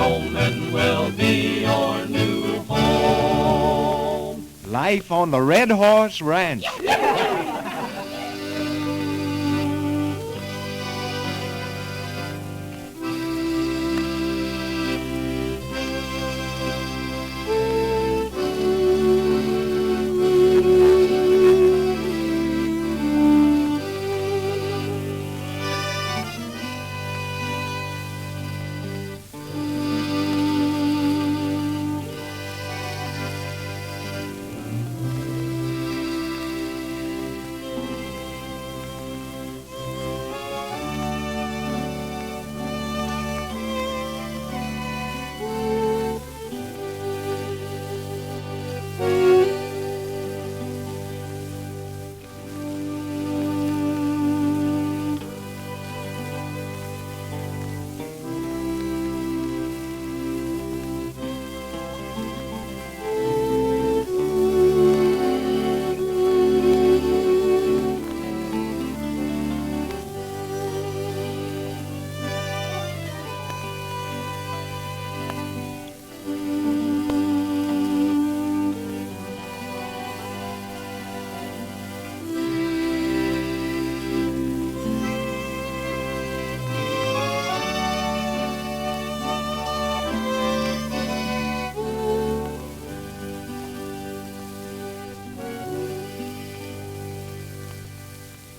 Wyoming will be your new home. Life on the Red Horse Ranch.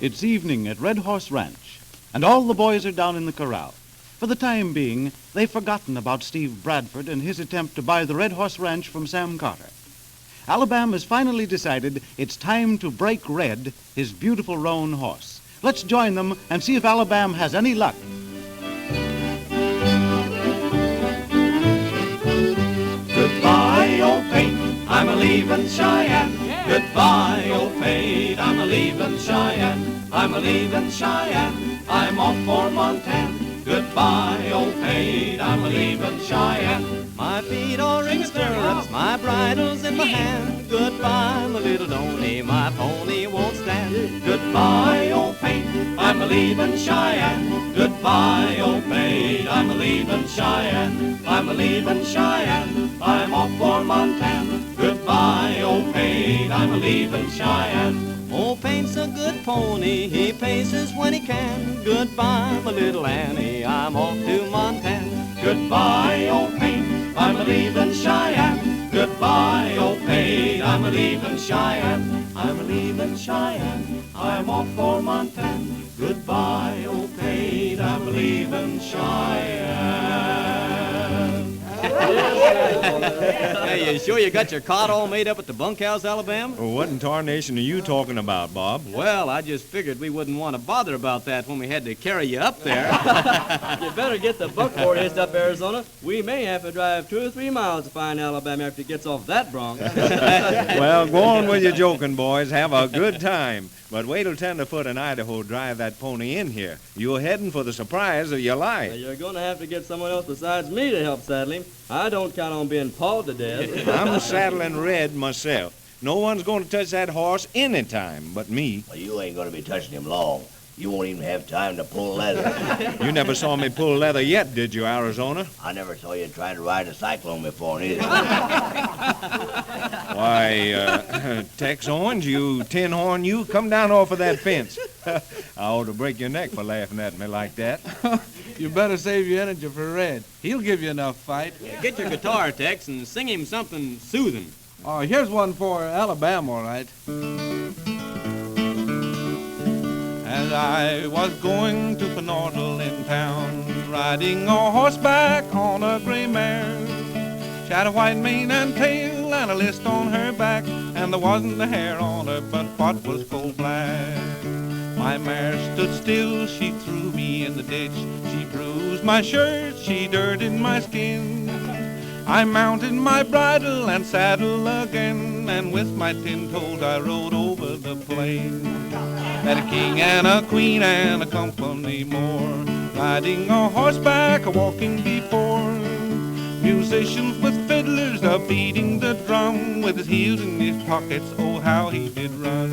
It's evening at Red Horse Ranch, and all the boys are down in the corral. For the time being, they've forgotten about Steve Bradford and his attempt to buy the Red Horse Ranch from Sam Carter. Alabam has finally decided it's time to break Red, his beautiful roan horse. Let's join them and see if Alabam has any luck. Goodbye, old paint, I'm a-leavin' Cheyenne. Goodbye, old paint, I'm a-leavin' Cheyenne. I'm a-leavin' Cheyenne, I'm off for Montana. Goodbye, old paint, I'm a-leavin' Cheyenne. My feet are in stirrups, my bridle's in my hand. Goodbye, my little donny, my pony won't stand. Goodbye, old paint, I'm a-leavin' Cheyenne. Goodbye, old paint, I'm a-leavin' Cheyenne. I'm a-leavin' Cheyenne, I'm off for Montana. Goodbye, old paint, I'm a-leavin' Cheyenne. Old Paint's a good pony, he paces when he can. Goodbye, my little Annie, I'm off to Montana. Goodbye, old paint, I'm a-leavin' Cheyenne. Goodbye, old paint, I'm a-leavin' Cheyenne. I'm a-leavin' Cheyenne, I'm off for Montana. Goodbye, old paint, I'm a-leavin' Cheyenne. Hey, you sure you got your cot all made up at the bunkhouse, Alabam? Well, what in tarnation are you talking about, Bob? Well, I just figured we wouldn't want to bother about that when we had to carry you up there. You better get the buckboard hitched up, Arizona. We may have to drive 2 or 3 miles to find Alabama after he gets off that bronc. Well, go on with your joking, boys. Have a good time. But wait till Tenderfoot and Idaho drive that pony in here. You're heading for the surprise of your life. You're going to have to get someone else besides me to help saddle him. I don't count on being pawed to death. I'm saddling Red myself. No one's going to touch that horse any time but me. Well, you ain't going to be touching him long. You won't even have time to pull leather. You never saw me pull leather yet, did you, Arizona? I never saw you try to ride a cyclone before, neither. Why, Tex Orange, you tin horn, you come down off of that fence. I ought to break your neck for laughing at me like that. You better save your energy for Red. He'll give you enough fight. Get your guitar, Tex, and sing him something soothing. Oh, here's one for Alabama, all right. As I was going to Penortal in town, riding a horseback on a gray mare. She had a white mane and tail and a list on her back, and there wasn't a hair on her but what was coal black. My mare stood still, she threw me in the ditch. She bruised my shirt, she dirtied my skin. I mounted my bridle and saddle again, and with my tin toes I rode over the plain. Had a king and a queen and a company more, riding a horseback, a walking before. Musicians with fiddlers a beating the drum, with his heels in his pockets, oh how he did run.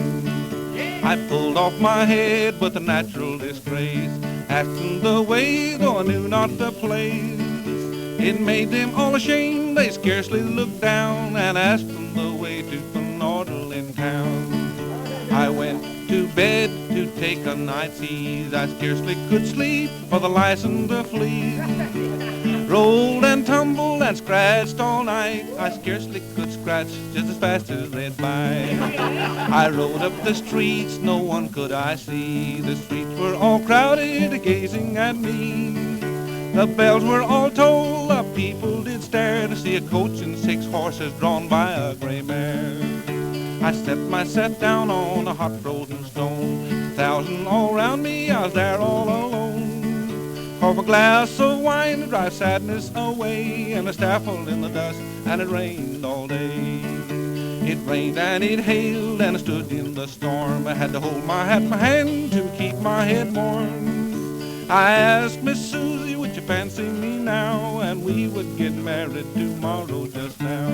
I pulled off my head with a natural disgrace, asking the way though I knew not the place. It made them all ashamed, they scarcely looked down and asked them the way to Penortal in town. I went to bed to take a night's ease, I scarcely could sleep for the license to fleas. Rolled and tumbled and scratched all night, I scarcely could scratch just as fast as they'd bite. I rode up the streets, no one could I see, the streets were all crowded gazing at me. The bells were all tolled, the people did stare to see a coach and 6 horses drawn by a gray mare. I set myself down on a hot frozen stone, 1,000 all round me, I was there all alone. Pour a glass of wine to drive sadness away, and I staffled in the dust, and it rained all day. It rained and it hailed, and I stood in the storm. I had to hold my hat in my hand to keep my head warm. I asked Miss Susie, would you fancy me now? And we would get married tomorrow just now.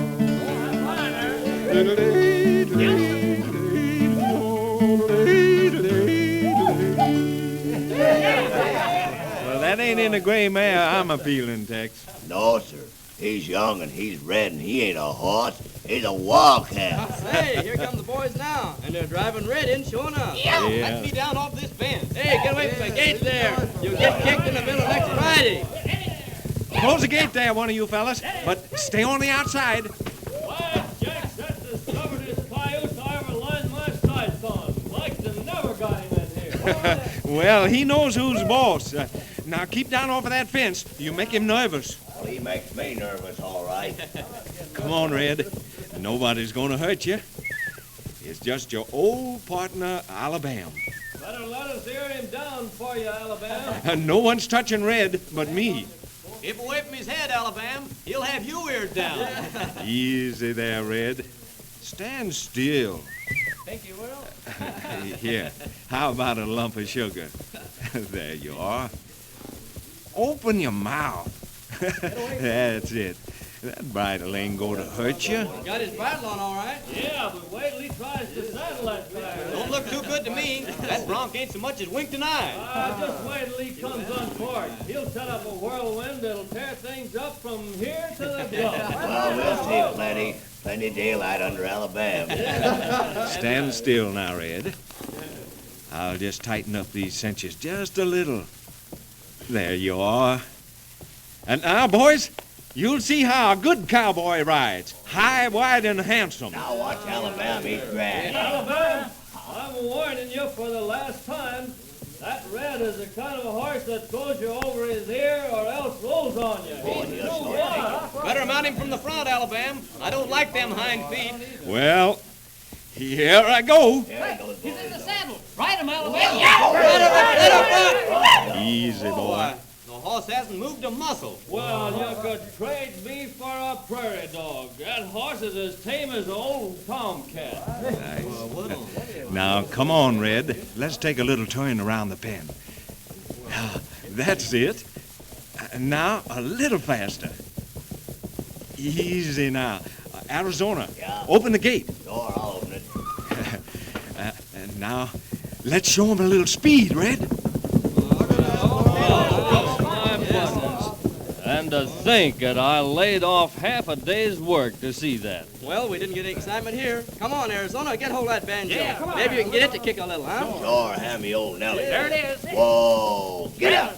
Well, that ain't in a gray mare I'm a-feeling, Tex. No, sir. He's young and he's red and he ain't a horse. He's a wildcat. Say, here come the boys now, and they're driving red in, sure enough. Yeah. Let me down off this fence. Hey, get away from the gate there. You'll get kicked in the middle next Friday. Close the gate there, one of you fellas, but stay on the outside. Why, Jack, that's the stubbornest cayuse I ever lined my sights on. Like to never got him in here. Well, he knows who's boss. Now keep down off of that fence. You make him nervous. Well, he makes me nervous, all right. Come on, Red. Nobody's gonna hurt you. It's just your old partner, Alabam. Better let us hear him down for you, Alabama. No one's touching Red but me. Keep away from his head, Alabam. He'll have you eared down. Easy there, Red. Stand still. Think you will? Here, how about a lump of sugar? There you are. Open your mouth. That's it. That bridle ain't going to hurt you. Got his bridle on, all right. Yeah, but wait till he tries to saddle that fire. Don't look too good to me. That bronc ain't so much as winked an eye. Just wait till he comes uncorked. He'll set up a whirlwind that'll tear things up from here to the Gulf. Well, we'll see plenty daylight under Alabama. Stand still now, Red. I'll just tighten up these cinches just a little. There you are. And now, boys, you'll see how a good cowboy rides. High, wide, and handsome. Now watch Alabama eat grass. Alabama, I'm warning you for the last time. That Red is the kind of horse that throws you over his ear or else rolls on you. He's too wild. Better mount him from the front, Alabam. I don't like them hind feet. Well, here I go. He's in the saddle. Ride him, Alabam. Easy, boy. The horse hasn't moved a muscle. Well, you could trade me for a prairie dog. That horse is as tame as an old tomcat. Nice. Now, come on, Red. Let's take a little turn around the pen. That's it. Now, a little faster. Easy now. Arizona, Yeah. open the gate. Sure, I'll open it. And now, let's show him a little speed, Red. And to think that I laid off half a day's work to see that. Well, we didn't get any excitement here. Come on, Arizona, get hold of that banjo. Yeah, come on. Maybe you can get it to kick a little, huh? Sure, hand me old Nellie. There it is. Whoa, get out.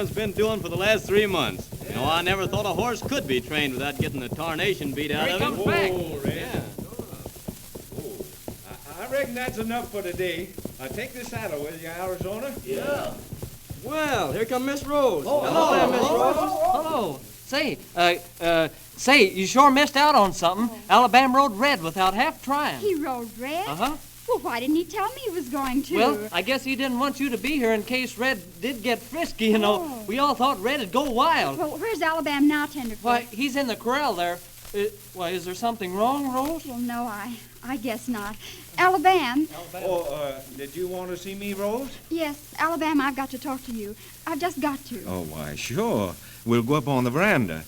Alabam's been doing for the last 3 months. You know, I never thought a horse could be trained without getting the tarnation beat out of him. Oh, Red. Yeah. I reckon that's enough for today. Take the saddle with you, Arizona. Yeah. Well, here come Miss Rose. Hello there, Miss Rose. Hello. Say, you sure missed out on something. Alabam rode Red without half trying. He rode Red? Uh-huh. Well, why didn't he tell me he was going to? Well, I guess he didn't want you to be here in case Red did get frisky, you know. Oh. We all thought Red'd go wild. Well, where's Alabam now, Tenderfoot? Why, he's in the corral there. Why, is there something wrong, Rose? Well, no, I guess not. Alabam. Did you want to see me, Rose? Yes, Alabam, I've got to talk to you. I've just got to. Oh, why, sure. We'll go up on the veranda.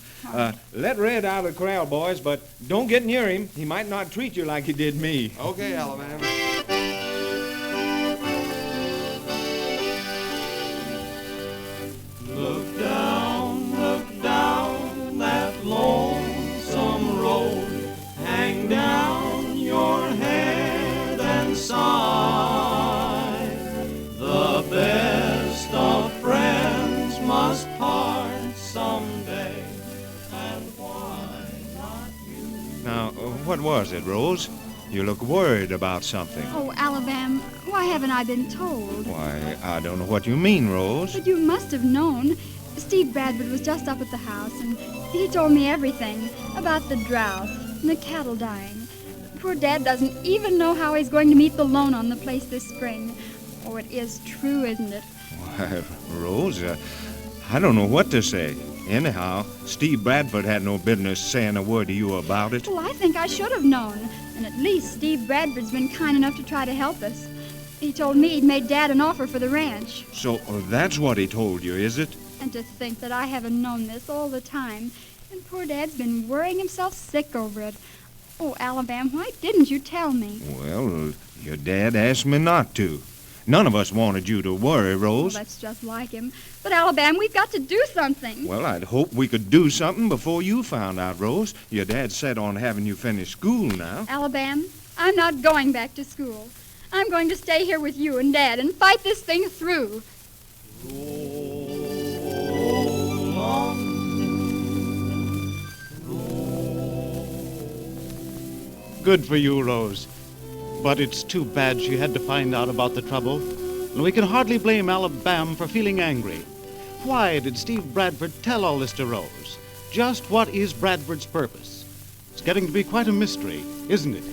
Let Red out of the corral, boys, but don't get near him. He might not treat you like he did me. Okay, Alabam. Look down that lonesome road. Hang down your head and sigh. The best of friends must part someday. And why not you? Now, what was it, Rose? You look worried about something. Oh, Alabam, why haven't I been told? Why, I don't know what you mean, Rose. But you must have known. Steve Bradford was just up at the house, and he told me everything about the drought and the cattle dying. Poor Dad doesn't even know how he's going to meet the loan on the place this spring. Oh, it is true, isn't it? Why, Rose, I don't know what to say. Anyhow, Steve Bradford had no business saying a word to you about it. Well, I think I should have known. And at least Steve Bradford's been kind enough to try to help us. He told me he'd made Dad an offer for the ranch. So that's what he told you, is it? And to think that I haven't known this all the time. And poor Dad's been worrying himself sick over it. Oh, Alabam, why didn't you tell me? Well, your dad asked me not to. None of us wanted you to worry, Rose. Well, that's just like him. But, Alabam, we've got to do something. Well, I'd hope we could do something before you found out, Rose. Your dad set on having you finish school now. Alabam, I'm not going back to school. I'm going to stay here with you and Dad and fight this thing through. Good for you, Rose. But it's too bad she had to find out about the trouble. And we can hardly blame Alabam for feeling angry. Why did Steve Bradford tell all this to Rose? Just what is Bradford's purpose? It's getting to be quite a mystery, isn't it?